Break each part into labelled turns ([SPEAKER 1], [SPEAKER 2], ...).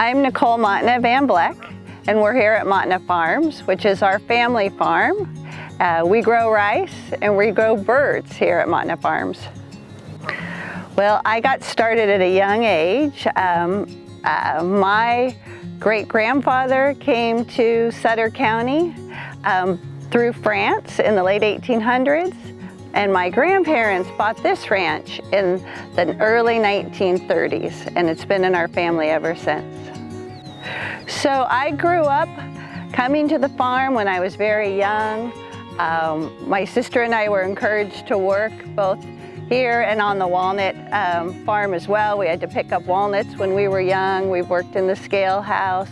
[SPEAKER 1] I'm Nicole Montna Van Vleck, and we're here at Montna Farms, which is our family farm. We grow rice and we grow birds here at Montna Farms. Well, I got started at a young age. My great-grandfather came to Sutter County through France in the late 1800s, and my grandparents bought this ranch in the early 1930s, and it's been in our family ever since. So I grew up coming to the farm when I was very young. My sister and I were encouraged to work both here and on the walnut farm as well. We had to pick up walnuts when we were young. We've worked in the scale house,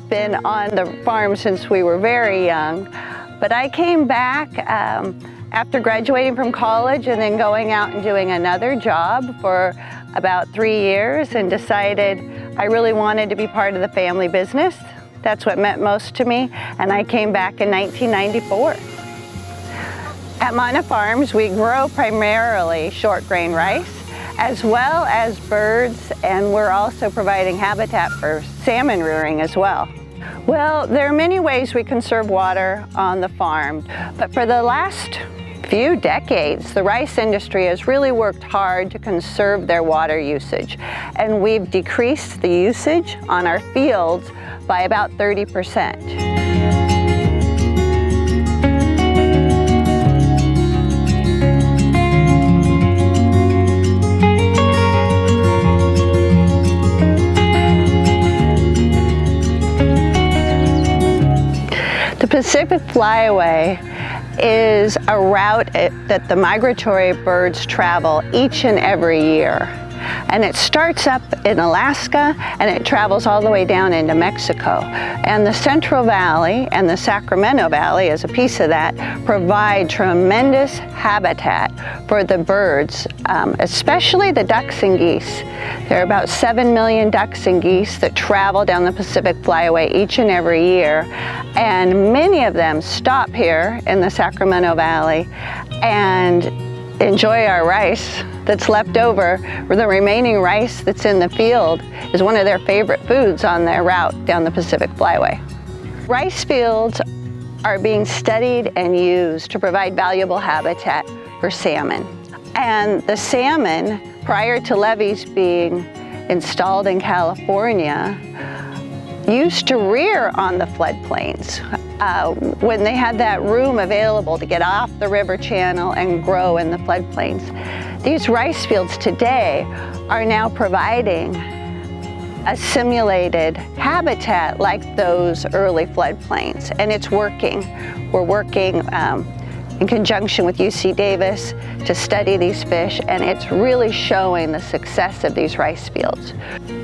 [SPEAKER 1] been on the farm since we were very young. But I came back after graduating from college and then going out and doing another job for about 3 years, and decided I really wanted to be part of the family business. That's what meant most to me, and I came back in 1994. At Montna Farms, we grow primarily short grain rice, as well as birds, and we're also providing habitat for salmon rearing as well. Well, there are many ways we conserve water on the farm, but for the last few decades, the rice industry has really worked hard to conserve their water usage, and we've decreased the usage on our fields by about 30%. The Pacific Flyway is a route that the migratory birds travel each and every year. And it starts up in Alaska and it travels all the way down into Mexico. And the Central Valley and the Sacramento Valley, as a piece of that, provide tremendous habitat for the birds, especially the ducks and geese. There are about 7 million ducks and geese that travel down the Pacific Flyway each and every year. And many of them stop here in the Sacramento Valley and enjoy our rice that's left over. The remaining rice that's in the field is one of their favorite foods on their route down the Pacific Flyway. Rice fields are being studied and used to provide valuable habitat for salmon. And the salmon, prior to levees being installed in California, used to rear on the floodplains when they had that room available to get off the river channel and grow in the floodplains. These rice fields today are now providing a simulated habitat like those early floodplains, and it's working. We're working in conjunction with UC Davis to study these fish, and it's really showing the success of these rice fields.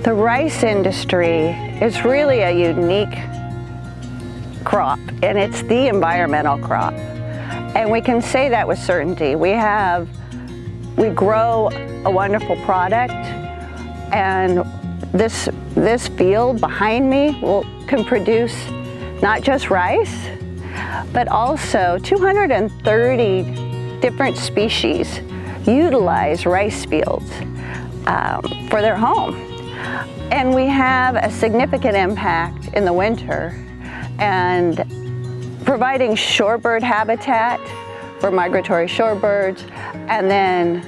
[SPEAKER 1] The rice industry is really a unique crop, and it's the environmental crop. And we can say that with certainty. We grow a wonderful product, and this field behind me can produce not just rice, but also 230 different species utilize rice fields for their home. And we have a significant impact in the winter and providing shorebird habitat for migratory shorebirds, and then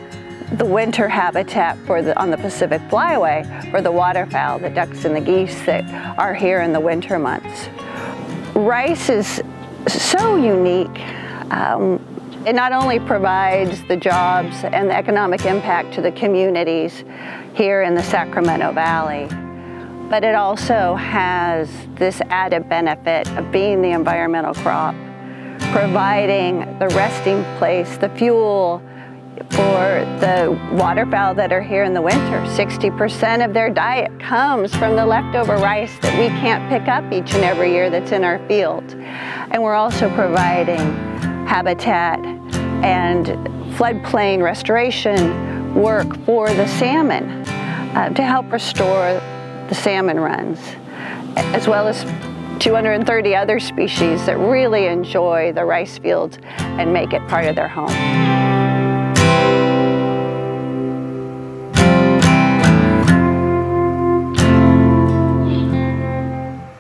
[SPEAKER 1] the winter habitat on the Pacific Flyway for the waterfowl, the ducks and the geese that are here in the winter months. Rice is so unique. It not only provides the jobs and the economic impact to the communities here in the Sacramento Valley, but it also has this added benefit of being the environmental crop, providing the resting place, the fuel for the waterfowl that are here in the winter. 60% of their diet comes from the leftover rice that we can't pick up each and every year that's in our field. And we're also providing habitat and floodplain restoration work for the salmon to help restore the salmon runs, as well as 230 other species that really enjoy the rice fields and make it part of their home.